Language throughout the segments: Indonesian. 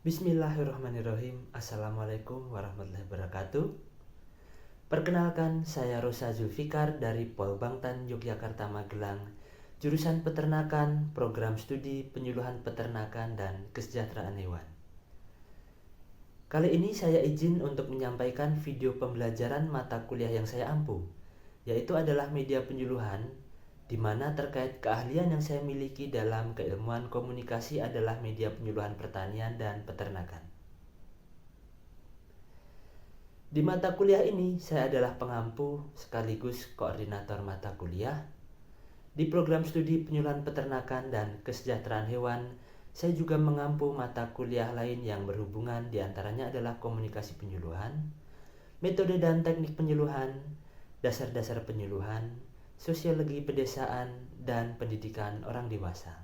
Bismillahirrahmanirrahim. Assalamualaikum warahmatullahi wabarakatuh. Perkenalkan, saya Rosa Zulfikar dari Polbangtan, Yogyakarta, Magelang, jurusan Peternakan, Program Studi Penyuluhan Peternakan dan Kesejahteraan Hewan. Kali ini saya izin untuk menyampaikan video pembelajaran mata kuliah yang saya ampu, yaitu adalah media penyuluhan, di mana terkait keahlian yang saya miliki dalam keilmuan komunikasi adalah media penyuluhan pertanian dan peternakan. Di mata kuliah ini, saya adalah pengampu sekaligus koordinator mata kuliah. Di program studi penyuluhan peternakan dan kesejahteraan hewan, saya juga mengampu mata kuliah lain yang berhubungan, diantaranya adalah komunikasi penyuluhan, metode dan teknik penyuluhan, dasar-dasar penyuluhan, sosiologi pedesaan, dan pendidikan orang dewasa.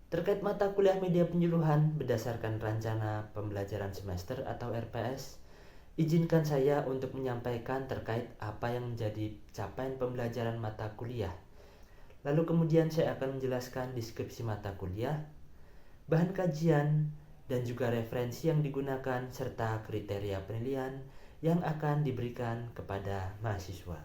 Terkait mata kuliah media penyuluhan berdasarkan rencana pembelajaran semester atau RPS, izinkan saya untuk menyampaikan terkait apa yang menjadi capaian pembelajaran mata kuliah. Lalu kemudian saya akan menjelaskan deskripsi mata kuliah, bahan kajian, dan juga referensi yang digunakan serta kriteria penilaian yang akan diberikan kepada mahasiswa.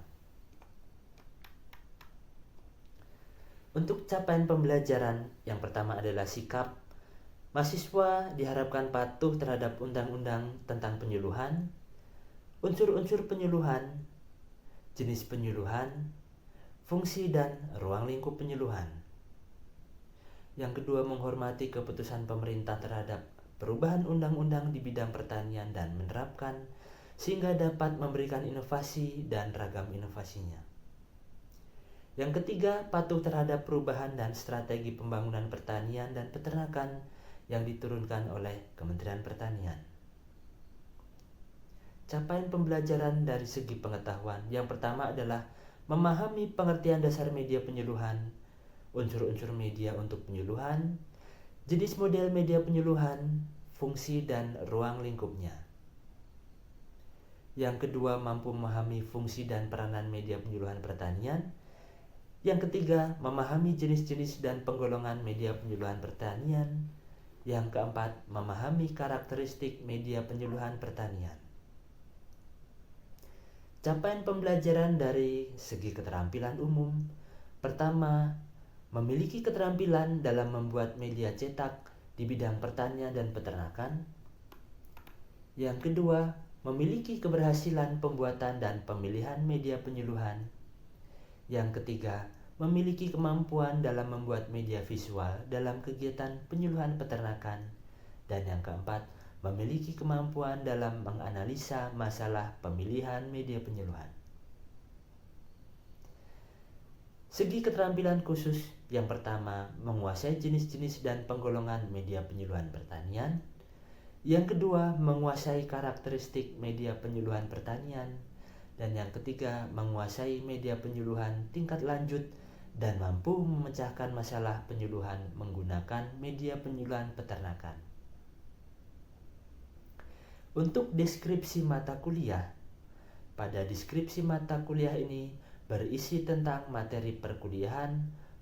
Untuk capaian pembelajaran, yang pertama adalah sikap. Mahasiswa diharapkan patuh terhadap undang-undang tentang penyuluhan, unsur-unsur penyuluhan, jenis penyuluhan, fungsi dan ruang lingkup penyuluhan. Yang kedua, menghormati keputusan pemerintah terhadap perubahan undang-undang di bidang pertanian dan menerapkan sehingga dapat memberikan inovasi dan ragam inovasinya. Yang ketiga, patuh terhadap perubahan dan strategi pembangunan pertanian dan peternakan yang diturunkan oleh Kementerian Pertanian. Capaian pembelajaran dari segi pengetahuan, yang pertama adalah memahami pengertian dasar media penyuluhan, unsur-unsur media untuk penyuluhan, jenis model media penyuluhan, fungsi dan ruang lingkupnya. Yang kedua, mampu memahami fungsi dan peranan media penyuluhan pertanian. Yang ketiga, memahami jenis-jenis dan penggolongan media penyuluhan pertanian. Yang keempat, memahami karakteristik media penyuluhan pertanian. Capaian pembelajaran dari segi keterampilan umum. Pertama, memiliki keterampilan dalam membuat media cetak di bidang pertanian dan peternakan. Yang kedua, memiliki keberhasilan pembuatan dan pemilihan media penyuluhan. Yang ketiga, memiliki kemampuan dalam membuat media visual dalam kegiatan penyuluhan peternakan. Dan yang keempat, memiliki kemampuan dalam menganalisa masalah pemilihan media penyuluhan. Segi keterampilan khusus, yang pertama, menguasai jenis-jenis dan penggolongan media penyuluhan pertanian. Yang kedua, menguasai karakteristik media penyuluhan pertanian. Dan yang ketiga, menguasai media penyuluhan tingkat lanjut dan mampu memecahkan masalah penyuluhan menggunakan media penyuluhan peternakan. Untuk deskripsi mata kuliah, pada deskripsi mata kuliah ini berisi tentang materi perkuliahan,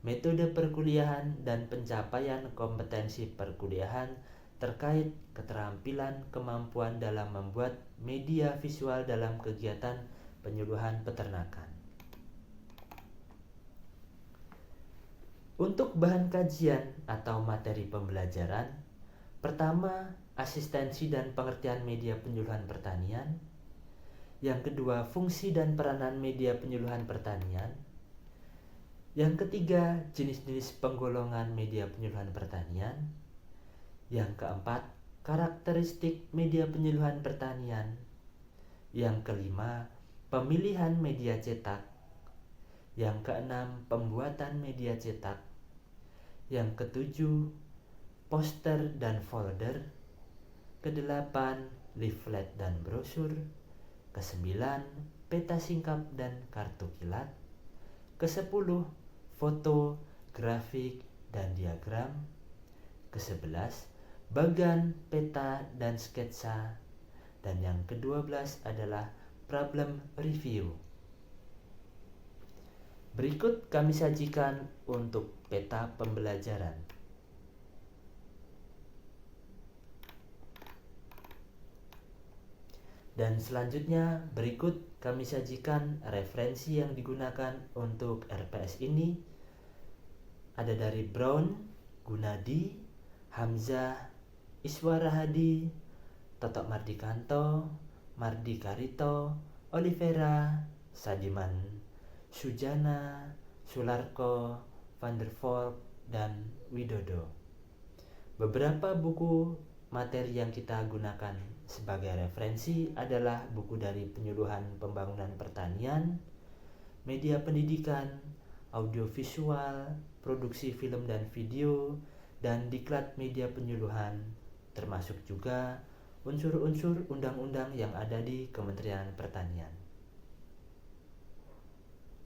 metode perkuliahan, dan pencapaian kompetensi perkuliahan terkait keterampilan kemampuan dalam membuat media visual dalam kegiatan penyuluhan peternakan. Untuk bahan kajian atau materi pembelajaran, pertama, asistensi dan pengertian media penyuluhan pertanian. Yang kedua, fungsi dan peranan media penyuluhan pertanian. Yang ketiga, jenis-jenis penggolongan media penyuluhan pertanian. Yang keempat, karakteristik media penyuluhan pertanian. Yang kelima, pemilihan media cetak. Yang keenam, pembuatan media cetak. Yang ketujuh, poster dan folder. Kedelapan, leaflet dan brosur. Kesembilan, peta singkap dan kartu kilat. Kesepuluh, foto, grafik, dan diagram. Kesebelas, bagan, peta, dan sketsa. Dan yang ke-12 adalah problem review. Berikut kami sajikan untuk peta pembelajaran. Dan selanjutnya berikut kami sajikan referensi yang digunakan untuk RPS ini. Ada dari Brown, Gunadi, Hamzah, Iswara Hadi, Totok Mardikanto, Mardi Karito, Olivera, Sadiman, Sujana, Sularko, Van der Volk, dan Widodo. Beberapa buku materi yang kita gunakan sebagai referensi adalah buku dari Penyuluhan Pembangunan Pertanian, Media Pendidikan, Audiovisual, Produksi Film dan Video, dan Diklat Media Penyuluhan, termasuk juga unsur-unsur undang-undang yang ada di Kementerian Pertanian.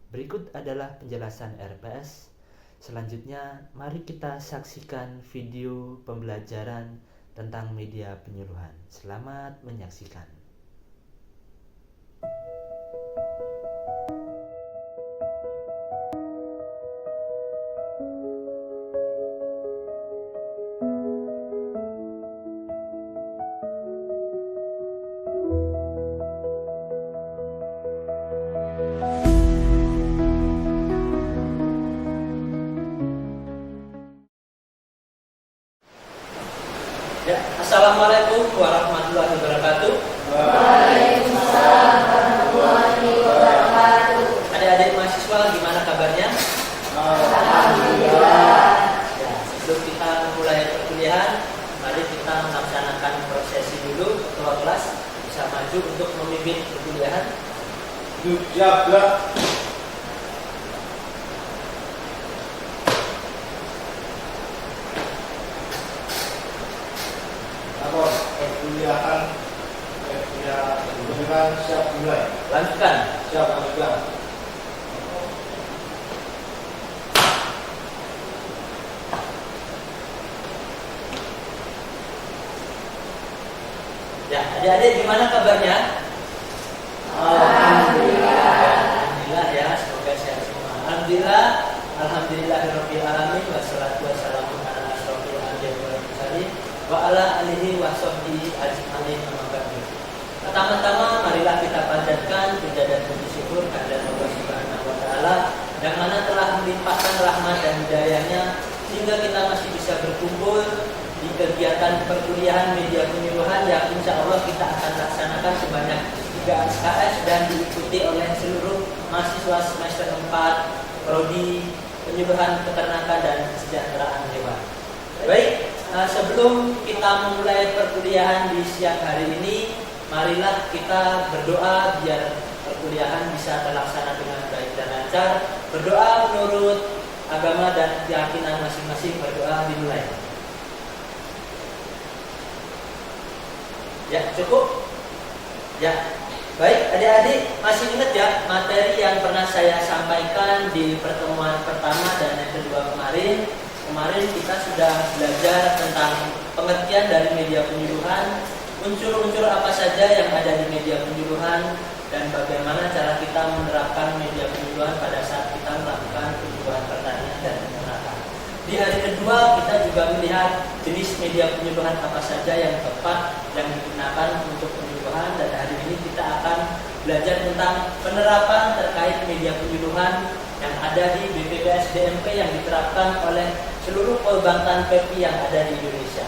Berikut adalah penjelasan RPS. Selanjutnya, mari kita saksikan video pembelajaran tentang media penyuluhan. Selamat menyaksikan. Ya, Assalamualaikum warahmatullahi wabarakatuh. Waalaikumsalam warahmatullahi wabarakatuh. Adik-adik mahasiswa, gimana kabarnya? Alhamdulillah. Ya, sebelum kita mulai perkuliahan, mari kita melaksanakan prosesi dulu. Ketua kelas bisa maju untuk memimpin perkuliahan. Siap. Perkuliahan siap mulai. Lanjutkan. Siap lanjutkan. Ya, adik-adik gimana kabarnya? Alhamdulillah. Alhamdulillah ya, semoga sehat semua. Alhamdulillah, alhamdulillahirabbil alamin wassalatu wassalamu ala asyrofil anbiya'i wal mursalin wa ala alihi wa sahbihi ajmain. Pertama-tama marilah kita panjatkan puja dan puji syukur kehadirat Allah Subhanahu wa taala yang mana telah melimpahkan rahmat dan hidayahnya sehingga kita masih bisa berkumpul di kegiatan perkuliahan media penyuluhan yang insya Allah kita akan laksanakan sebanyak 3 SKS dan diikuti oleh seluruh mahasiswa semester 4 Prodi Penyuluhan Peternakan dan Kesejahteraan Hewan. Baik, sebelum kita memulai perkuliahan di siang hari ini, marilah kita berdoa biar perkuliahan bisa terlaksana dengan baik dan lancar. Berdoa menurut agama dan keyakinan masing-masing. Berdoa dimulai. Ya, cukup? Ya, baik adik-adik, masih ingat ya materi yang pernah saya sampaikan di pertemuan pertama dan yang kedua kemarin? Kemarin kita sudah belajar tentang pengertian dari media penyuluhan, unsur-unsur apa saja yang ada di media penyuluhan, dan bagaimana cara kita menerapkan media penyuluhan pada saat kita melakukan penyuluhan pertanian dan peternakan. Di hari kedua kita juga melihat jenis media penyuluhan apa saja yang tepat yang digunakan untuk penyuluhan, dan hari ini kita akan belajar tentang penerapan terkait media penyuluhan yang ada di BPPS DMP yang diterapkan oleh seluruh perbankan PEPI yang ada di Indonesia.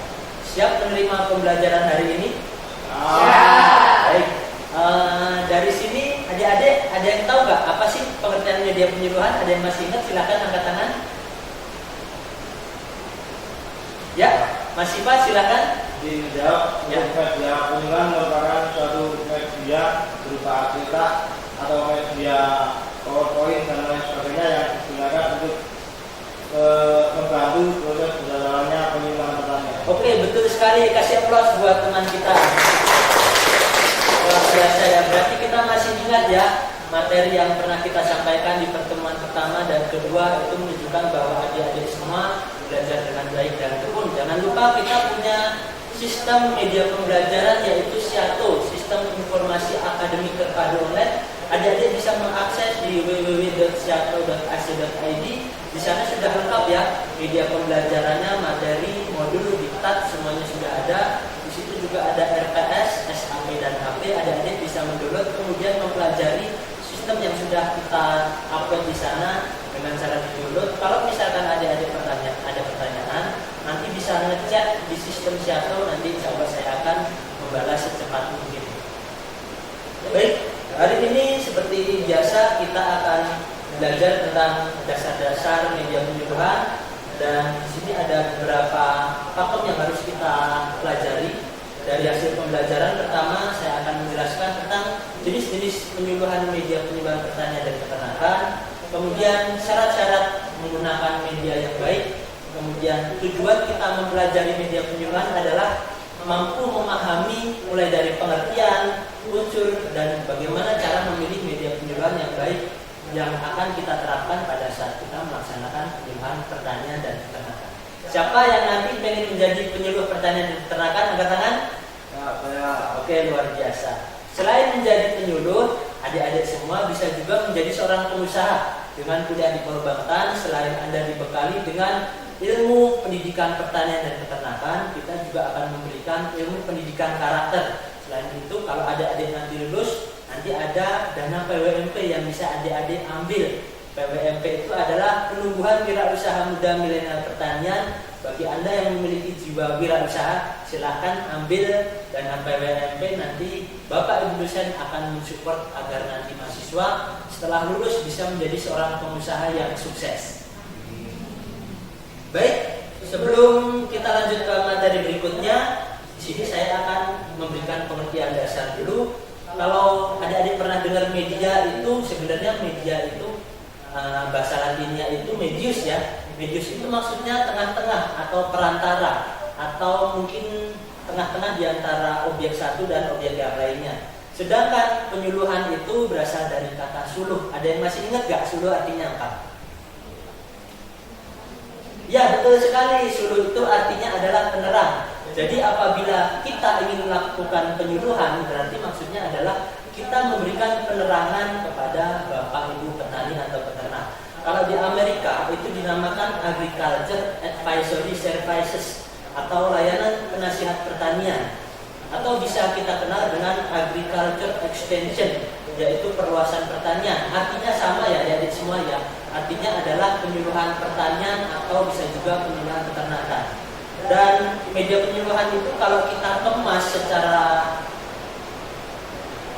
Siap menerima pembelajaran hari ini? Baik. Dari sini adik-adik ada yang tahu nggak apa sih pengertian media penyuluhan? Ada yang masih ingat? Silakan angkat tangan. Ya, masih Pak, silakan. Dijawab. Ya. Media penyuluhan merupakan suatu media berupa cetak atau media PowerPoint dan lain sebagainya yang digunakan untuk membantu proses berjalannya penyuluhan pertanian. Oke, betul sekali. Kasih aplaus buat teman kita. Luar biasa ya. Berarti kita masih ingat ya materi yang pernah kita sampaikan di pertemuan pertama dan kedua, itu menunjukkan bahwa adik-adik semua belajar dengan baik dan tekun. Jangan lupa kita punya sistem media pembelajaran yaitu SIATO, Sistem Informasi Akademik Terpadu Online. Adik-adik bisa mengakses di www.siato.ac.id. Di sana sudah lengkap ya media pembelajarannya, materi, modul, diktat, semuanya sudah ada. Di situ juga ada RPS, SAP dan HP. Adik-adik sistem yang sudah kita upload di sana dengan cara di-download. Kalau misalkan ada pertanyaan, nanti bisa ngechat di sistem Shadow, nanti insya Allah saya akan membalas secepat mungkin. Baik, hari ini seperti biasa kita akan belajar tentang dasar-dasar media penyuluhan, dan di sini ada beberapa faktor yang harus kita pelajari. Dari hasil pembelajaran pertama, saya akan menjelaskan tentang jenis-jenis penyuluhan media penyuluhan pertanian dan peternakan, kemudian syarat-syarat menggunakan media yang baik, kemudian tujuan kita mempelajari media penyuluhan adalah mampu memahami mulai dari pengertian, unsur, dan bagaimana cara memilih media penyuluhan yang baik yang akan kita terapkan pada saat kita melaksanakan penyuluhan pertanian dan peternakan. Siapa yang nanti ingin menjadi penyuluh pertanian dan peternakan, angkat tangan? Oke, luar biasa. Selain menjadi penyuluh, adik-adik semua bisa juga menjadi seorang pengusaha. Dengan kuliah di Polbangtan, selain Anda dibekali dengan ilmu pendidikan pertanian dan peternakan, kita juga akan memberikan ilmu pendidikan karakter. Selain itu, kalau adik-adik nanti lulus, nanti ada dana PWMP yang bisa adik-adik ambil. PWMP itu adalah penumbuhan wirausaha muda milenial pertanian. Bagi Anda yang memiliki jiwa wirausaha, silahkan ambil dana PWMP. Nanti Bapak Ibu dosen akan mensupport agar nanti mahasiswa setelah lulus bisa menjadi seorang pengusaha yang sukses. Baik, sebelum kita lanjut ke materi berikutnya, di sini saya akan memberikan pengertian dasar dulu. Kalau adik-adik pernah dengar media itu, sebenarnya media itu bahasa latinnya itu medius ya. Medius itu maksudnya tengah-tengah atau perantara, atau mungkin tengah-tengah di antara objek satu dan objek yang lainnya. Sedangkan penyuluhan itu berasal dari kata suluh. Ada yang masih ingat gak suluh artinya apa? Ya, betul sekali. Suluh itu artinya adalah penerang. Jadi apabila kita ingin melakukan penyuluhan, berarti maksudnya adalah kita memberikan penerangan kepada Bapak Ibu petani atau peternak. Kalau di Amerika itu dinamakan Agriculture Advisory Services atau layanan penasihat pertanian, atau bisa kita kenal dengan Agriculture Extension, yaitu perluasan pertanian. Artinya sama ya adik-adik semua ya. Artinya adalah penyuluhan pertanian atau bisa juga penyuluhan peternakan. Dan media penyuluhan itu kalau kita kemas secara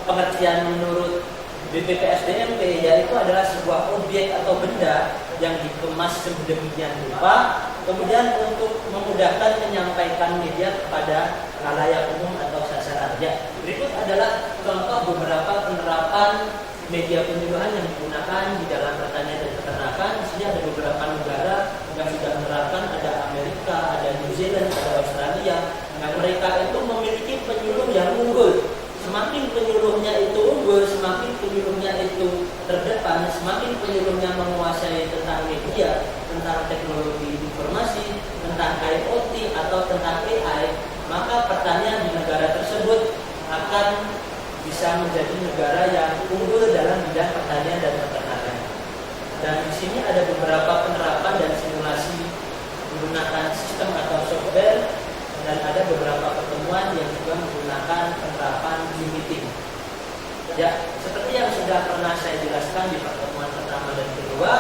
pengertian menurut BPPSDMP, yaitu adalah sebuah objek atau benda yang dikemas sedemikian rupa, kemudian untuk memudahkan menyampaikan media kepada khalayak umum atau sasaran. Ya, berikut adalah contoh beberapa penerapan media penyuluhan yang digunakan di dalam pertanian dan peternakan. Di sini ada beberapa negara yang sudah menerapkan, ada Amerika, ada New Zealand, ada Australia. Nah, mereka itu memiliki penyuluh yang unggul. Semakin penyuluhnya itu unggul, semakin penyuluhnya itu terdepan, semakin penyuluhnya menguasai tentang media, tentang teknologi informasi, tentang IoT atau tentang AI, maka pertanian di negara tersebut akan bisa menjadi negara yang unggul dalam bidang pertanian dan peternakan. Dan di sini ada beberapa penerapan dan simulasi menggunakan sistem atau software, dan ada beberapa pertemuan yang juga menggunakan penerapan Zoom meeting. Ya, seperti yang sudah pernah saya jelaskan di pertemuan pertama dan kedua,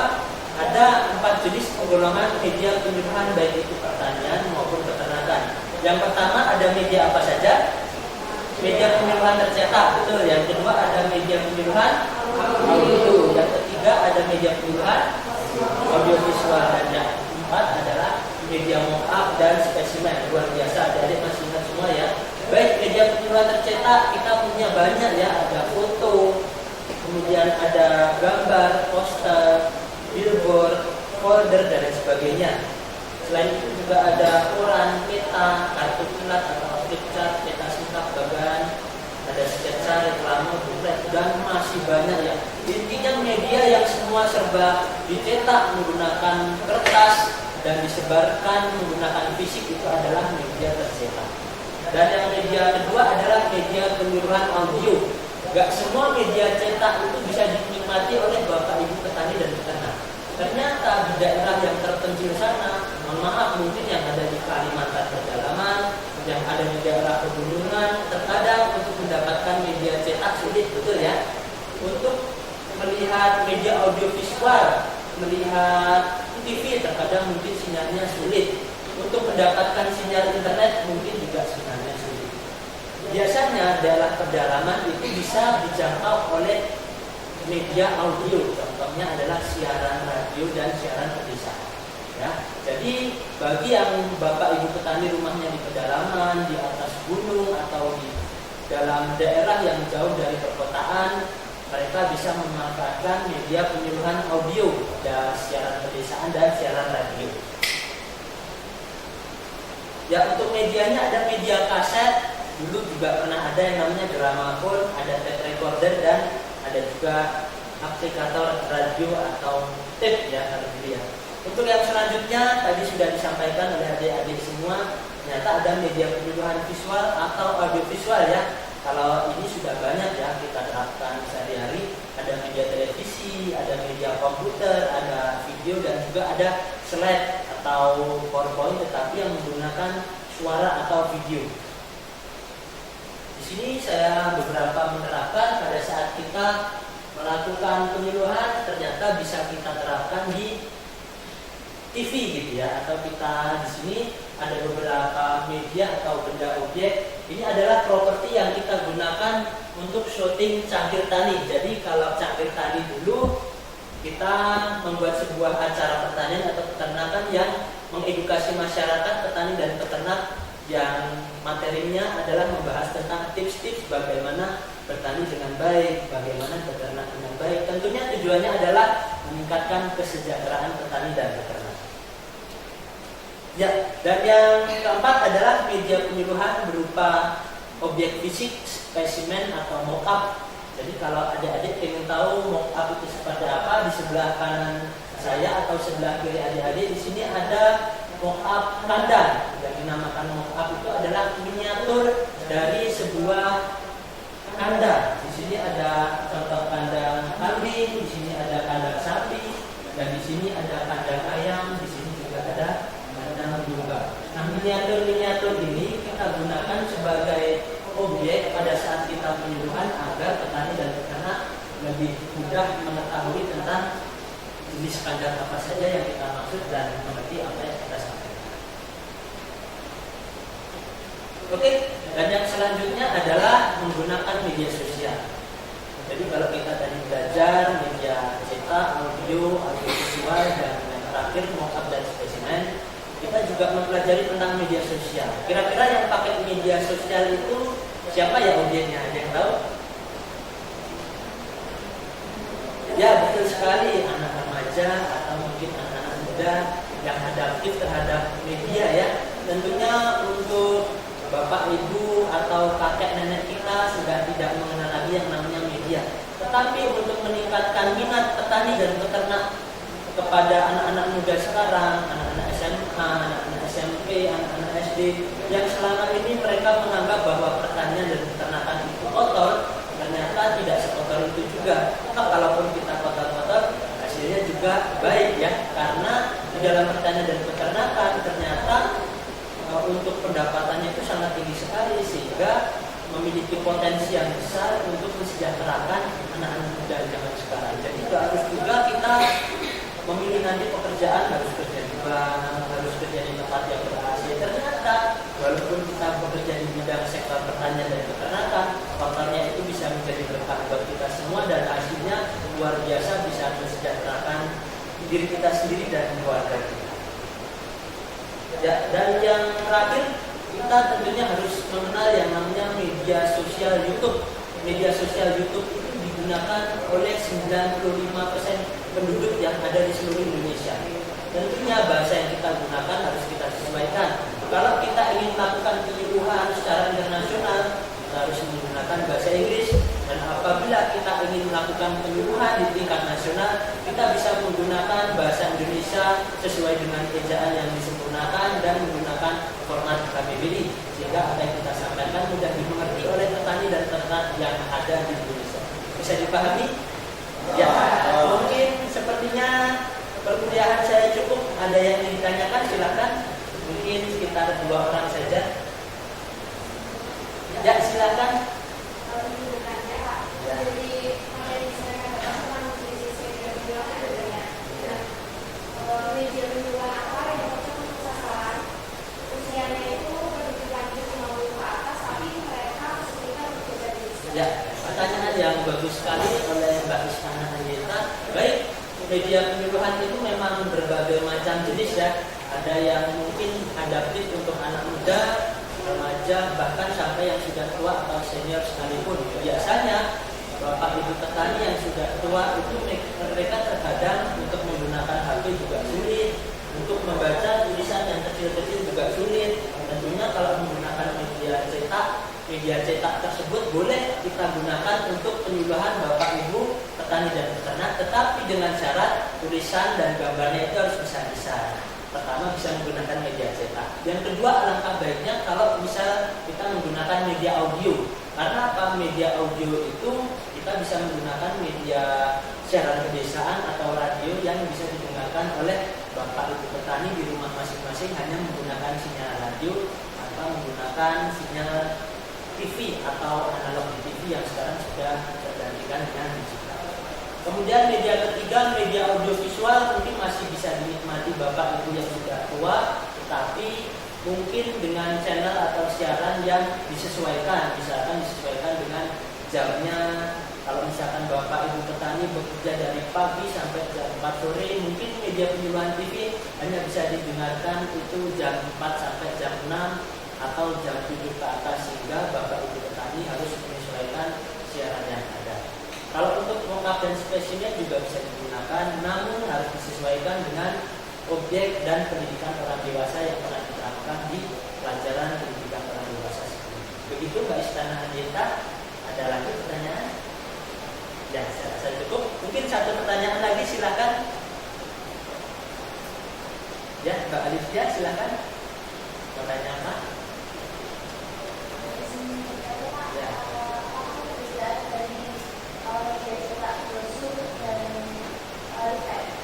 ada 4 jenis penggolongan media penyuluhan baik itu pertanian maupun peternakan. Yang pertama ada media apa saja? Media penyuluhan tercetak, betul. Yang kedua ada media penyuluhan audio. Yang ketiga ada media penyuluhan audiovisual. Dan yang keempat adalah media mock-up dan spesimen. Luar biasa, adik-adik masih ingat semua ya. Baik, media penyuluhan tercetak kita punya banyak ya. Ada foto, kemudian ada gambar, poster, billboard, folder, dan sebagainya. Selain itu juga ada koran, peta, kartu kilat atau flip chart, peta singkat bagan, ada sketsa, reklame, buklet, dan masih banyak ya. Intinya media yang semua serba dicetak menggunakan kertas dan disebarkan menggunakan fisik itu adalah media tercetak. Dan yang media kedua adalah media penyuluhan audio. Gak semua media cetak itu bisa dinikmati oleh Bapak Ibu petani dan peternak. Ternyata di daerah yang terpencil sana, mohon maaf mungkin yang ada di Kalimantan pedalaman, yang ada di daerah pegunungan, terkadang untuk mendapatkan media cetak sulit, betul ya. Untuk melihat media audiovisual, melihat TV, terkadang mungkin sinyalnya sulit. Untuk mendapatkan sinyal internet mungkin juga sinyalnya sulit. Biasanya dalam pedalaman itu bisa dijangkau oleh media audio, contohnya adalah siaran radio dan siaran pedesaan. Ya, jadi bagi yang bapak ibu petani rumahnya di pedalaman, di atas gunung atau di dalam daerah yang jauh dari perkotaan, mereka bisa memanfaatkan media penyuluhan audio, ada siaran pedesaan dan siaran radio. Ya, untuk medianya ada media kaset, dulu juga pernah ada yang namanya gramafon, ada tape recorder, dan ada juga aplikator radio atau tape ya kalau dilihat. Untuk yang selanjutnya tadi sudah disampaikan oleh adik-adik semua, ternyata ada media penyuluhan visual atau audiovisual ya. Kalau ini sudah banyak ya kita terapkan sehari-hari. Ada media televisi, ada media komputer, ada video, dan juga ada slide atau PowerPoint tetapi yang menggunakan suara atau video. Di sini saya beberapa menerapkan pada saat kita melakukan penyuluhan, ternyata bisa kita terapkan di TV gitu ya, atau kita di sini ada beberapa media atau benda objek. Ini adalah properti yang kita gunakan untuk syuting cangkir tani. Jadi kalau cangkir tani dulu kita membuat sebuah acara pertanian atau peternakan yang mengedukasi masyarakat petani dan peternak, yang materinya adalah membahas tentang tips-tips bagaimana bertani dengan baik, bagaimana beternak dengan baik. Tentunya tujuannya adalah meningkatkan kesejahteraan petani dan peternak. Ya, dan yang keempat adalah media penyuluhan berupa objek fisik, spesimen atau mock-up. Jadi kalau adik-adik ingin tahu mock-up itu seperti apa, di sebelah kanan saya atau sebelah kiri adik-adik di sini ada mock-up kandang. Yang dinamakan mock-up itu adalah miniatur dari sebuah kandang. Di sini ada contoh kandang kambing, di sini ada kandang sapi, dan di sini ada kandang ayam, di sini juga ada kandang domba. Nah, miniatur-miniatur ini kita gunakan sebagai objek pada saat kita penyuluhan agar petani dan peternak lebih mudah mengetahui tentang jenis kandang apa saja yang kita maksud dan mengerti apa yang kita sampaikan. Oke, dan yang selanjutnya adalah menggunakan media sosial. Jadi kalau kita tadi belajar media cetak, audio, audiovisual, dan yang terakhir mock-up dan spesimen, kita juga mempelajari tentang media sosial. Kira-kira yang pakai media sosial itu siapa ya objeknya? Ada yang tahu? Ya, betul sekali, anak remaja atau mungkin anak-anak muda yang adaptif terhadap media ya. Tentunya untuk bapak ibu atau kakek nenek kita sudah tidak mengenal lagi yang namanya media. Tetapi untuk meningkatkan minat petani dan peternak kepada anak-anak muda sekarang, anak-anak SMA, anak-anak SMP, anak-anak SD, yang selama ini mereka menganggap bahwa pertanian dan peternakan itu kotor, ternyata tidak sekotor itu juga. Nah, kalaupun kita kotor-kotor, hasilnya juga baik ya, karena di dalam pertanian dan peternakan ternyata untuk pendapatannya itu sangat tinggi sekali, sehingga memiliki potensi yang besar untuk mensejahterakan anak-anak muda zaman sekarang. Jadi harus juga kita memilih nanti pekerjaan, harus kerja di bank, harus kerja di tempat yang ber-AC. Ternyata walaupun kita bekerja di bidang sektor pertanian dan peternakan, faktornya itu bisa menjadi berkah buat kita semua dan hasilnya luar biasa, bisa mensejahterakan diri kita sendiri dan keluarga kita. Ya, dan yang terakhir, kita tentunya harus mengenal yang namanya media sosial YouTube. Media sosial YouTube itu digunakan oleh 95% penduduk yang ada di seluruh Indonesia. Tentunya bahasa yang kita gunakan harus kita sesuaikan. Kalau kita ingin melakukan penyuluhan secara internasional, kita harus menggunakan bahasa Inggris. Dan apabila kita ingin melakukan penyuluhan di tingkat nasional, kita bisa menggunakan bahasa Indonesia sesuai dengan ejaan yang disempurnakan dan menggunakan format KBBI, sehingga apa yang kita sampaikan mudah dimengerti oleh petani dan peternak yang ada di Indonesia. Bisa dipahami? Ya, mungkin sepertinya perkuliahan saya cukup. Ada yang ingin ditanyakan, silakan. Mungkin sekitar 2 orang saja. Ya, silakan. Ya, pertanyaan yang bagus sekali oleh Mbak Istana Anggeta. Baik, media penyuluhan itu memang berbagai macam jenis ya. Ada yang mungkin adaptif untuk anak muda, remaja, bahkan sampai yang sudah tua atau senior sekalipun. Biasanya Bapak Ibu petani yang sudah tua itu mereka terkadang untuk menggunakan HP juga sulit, untuk membaca tulisan yang kecil-kecil juga sulit. Tentunya kalau menggunakan media cetak tersebut boleh kita gunakan untuk penyuluhan Bapak Ibu petani dan peternak, tetapi dengan syarat tulisan dan gambarnya itu harus bisa-bisa. Pertama, bisa menggunakan media cetak. Yang kedua, alangkah baiknya kalau misal kita menggunakan media audio. Karena apa? Media audio itu kita bisa menggunakan media siaran pedesaan atau radio yang bisa didengarkan oleh Bapak Ibu petani di rumah masing-masing hanya menggunakan sinyal radio atau menggunakan sinyal TV atau analog TV yang sekarang sudah tergantikan dengan digital. Kemudian media ketiga, media audiovisual mungkin masih bisa dinikmati Bapak Ibu yang sudah tua, tetapi mungkin dengan channel atau siaran yang disesuaikan, misalkan disesuaikan dengan jamnya. Kalau misalkan Bapak Ibu petani bekerja dari pagi sampai jam 4 sore, mungkin media penyuluhan TV hanya bisa didengarkan itu jam 4 sampai jam 6 atau jam 7 ke atas, sehingga Bapak Ibu petani harus menyesuaikan siaran yang ada. Kalau untuk lengkap dan spesimennya juga bisa digunakan, namun harus disesuaikan dengan objek dan pendidikan orang dewasa yang pernah diterapkan di pelajaran pendidikan orang dewasa sebelumnya. Begitu Mbak Istana Anggeta. Ada lagi pertanyaan? Ya, saya rasa cukup. Mungkin satu pertanyaan lagi, silakan. Ya, Mbak Alifia, silakan. Pertanyaan apa?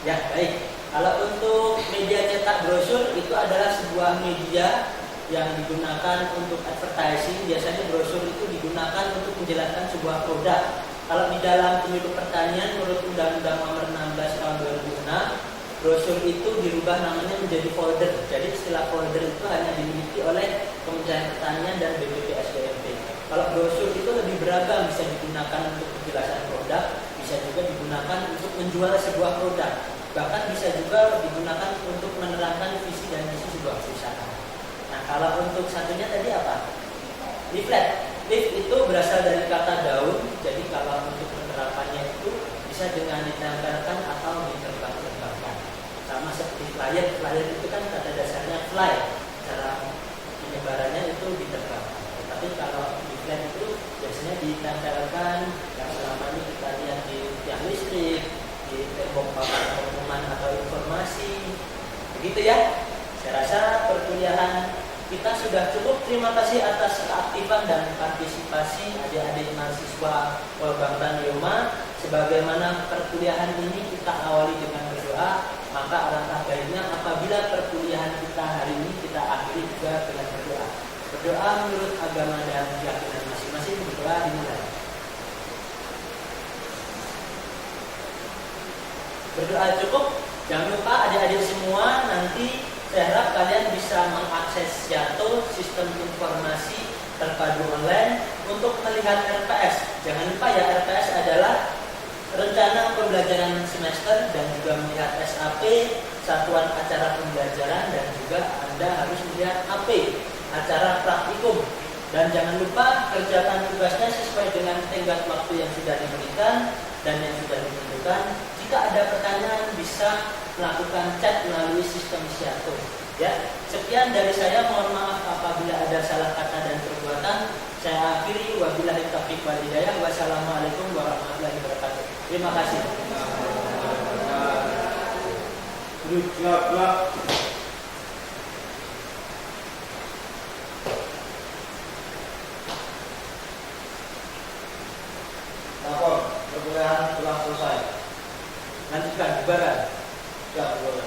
Ya, baik. Kalau untuk media cetak brosur itu adalah sebuah media yang digunakan untuk advertising. Biasanya brosur itu digunakan untuk menjelaskan sebuah produk. Kalau di dalam penyuluh pertanian menurut Undang-Undang Nomor 16 Tahun 2006, brosur itu dirubah namanya menjadi folder. Jadi istilah folder itu hanya dimiliki oleh Kementerian Pertanian dan BPPSDMP. Kalau brosur itu lebih beragam, bisa digunakan untuk penjelasan produk, bisa juga digunakan untuk menjual sebuah produk. Bahkan bisa juga digunakan untuk menerangkan visi dan misi sebuah perusahaan. Nah, kalau untuk satunya tadi apa? Leaflet. Leaf itu berasal dari kata daun. Jadi kalau untuk penerapannya itu bisa dengan ditempelkan atau diterbang-terbangkan. Sama seperti flyer. Flyer itu kan kata dasarnya fly. Cara penyebarannya itu diterbangkan. Tapi kalau leaflet itu biasanya ditempelkan, yang selama ini kita lihat di tiang listrik, di tembok papan pengumuman atau informasi. Begitu ya. Saya rasa perkuliahan kita sudah cukup. Terima kasih atas keaktifan dan partisipasi adik-adik mahasiswa Polbangtan Yoma. Sebagaimana perkuliahan ini kita awali dengan berdoa, maka alangkah baiknya apabila perkuliahan kita hari ini kita akhiri juga dengan berdoa. Berdoa menurut agama dan keyakinan masing-masing. Berdoa dimulai. Berdoa cukup. Jangan lupa adik-adik semua, nanti saya harap kalian bisa mengakses Yato, sistem informasi terpadu online, untuk melihat RPS. Jangan lupa ya, RPS adalah rencana pembelajaran semester, dan juga melihat SAP, satuan acara pembelajaran, dan juga Anda harus melihat AP, acara praktikum. Dan jangan lupa kerjakan tugasnya sesuai dengan tenggat waktu yang sudah diberikan dan yang sudah ditentukan. Jika ada pertanyaan bisa melakukan chat melalui sistem Yato. Ya, sekian dari saya. Mohon maaf apabila ada salah kata dan perbuatan. Saya akhiri, wabillahi taufiq wal hidayah. Wassalamualaikum warahmatullahi wabarakatuh. Terima kasih. Lapor, perkuliahan telah selesai. Lanjutkan, bubaran. Ya, boleh.